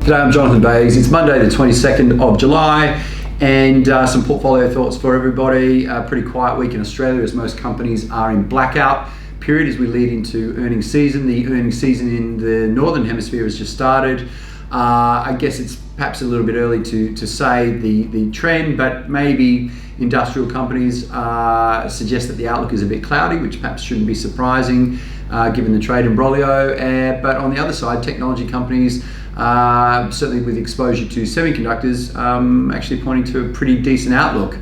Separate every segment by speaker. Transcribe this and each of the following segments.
Speaker 1: G'day, I'm Jonathan Bayes. It's Monday the 22nd of July and some portfolio thoughts for everybody. Pretty quiet week in Australia as most companies are in blackout period as we lead into earnings season. The earnings season in the Northern Hemisphere has just started. I guess it's perhaps a little bit early to say the trend, but maybe industrial companies suggest that the outlook is a bit cloudy, which perhaps shouldn't be surprising given the trade imbroglio. But on the other side, technology companies, certainly with exposure to semiconductors, actually pointing to a pretty decent outlook.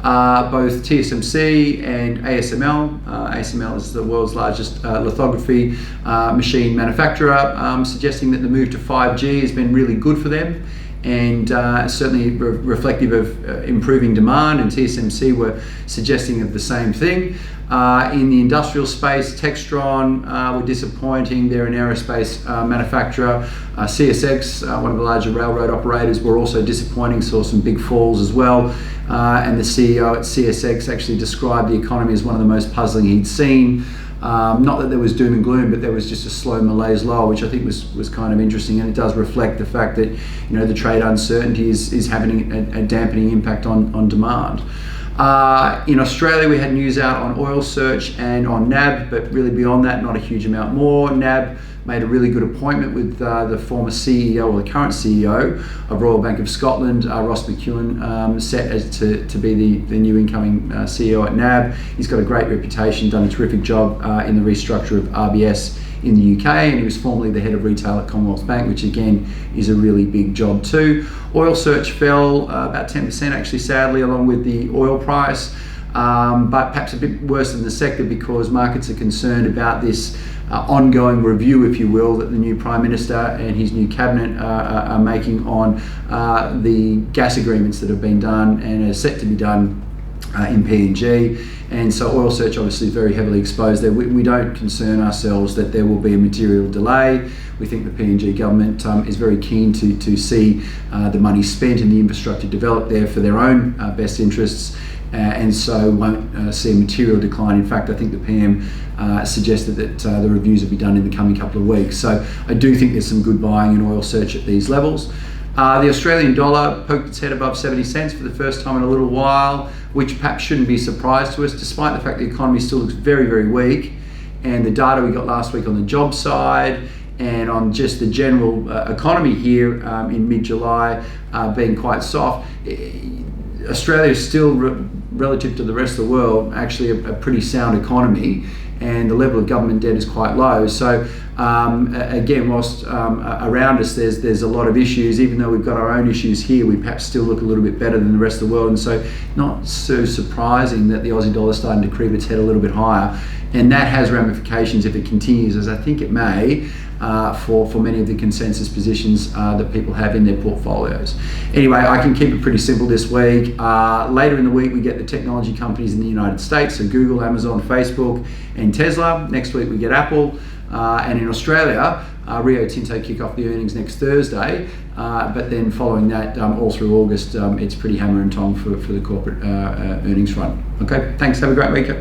Speaker 1: Both TSMC and ASML. ASML is the world's largest lithography machine manufacturer, suggesting that the move to 5G has been really good for them and certainly reflective of improving demand, and TSMC were suggesting of the same thing. In the industrial space, Textron were disappointing. They're an aerospace manufacturer. CSX, one of the larger railroad operators, were also disappointing, saw some big falls as well. And the CEO at CSX actually described the economy as one of the most puzzling he'd seen. Not that there was doom and gloom, but there was just a slow malaise low, which I think was kind of interesting, and it does reflect the fact that the trade uncertainty is having a dampening impact on demand. In Australia, we had news out on Oil Search and on NAB, but really beyond that, not a huge amount more. NAB made a really good appointment with the former CEO, or the current CEO of Royal Bank of Scotland, Ross McEwan, set as to be the new incoming CEO at NAB. He's got a great reputation, done a terrific job in the restructure of RBS in the UK, and he was formerly the head of retail at Commonwealth Bank, which again is a really big job too. Oil Search fell about 10% actually, sadly, along with the oil price, but perhaps a bit worse than the sector because markets are concerned about this ongoing review, if you will, that the new Prime Minister and his new cabinet are making on the gas agreements that have been done and are set to be done in PNG. And so Oil Search obviously is very heavily exposed there. We don't concern ourselves that there will be a material delay. We think the PNG government is very keen to see the money spent and the infrastructure developed there for their own best interests, and so won't see a material decline. In fact, I think the PM suggested that the reviews will be done in the coming couple of weeks. So I do think there's some good buying in Oil Search at these levels. The Australian dollar poked its head above 70 cents for the first time in a little while, which perhaps shouldn't be a surprise to us, despite the fact the economy still looks very, very weak. And the data we got last week on the job side and on just the general economy here in mid-July being quite soft, Australia is still, relative to the rest of the world, actually a pretty sound economy, and the level of government debt is quite low. So again, whilst around us there's a lot of issues, even though we've got our own issues here, we perhaps still look a little bit better than the rest of the world, and so not so surprising that the Aussie dollar is starting to creep its head a little bit higher, and that has ramifications if it continues, as I think it may, for many of the consensus positions that people have in their portfolios. Anyway, I can keep it pretty simple this week. Later in the week we get the technology companies in the United States, so Google, Amazon, Facebook and Tesla. Next week we get Apple, and in Australia Rio Tinto kick off the earnings next Thursday, but then following that all through August it's pretty hammer and tong for the corporate earnings front. Okay, thanks, have a great week.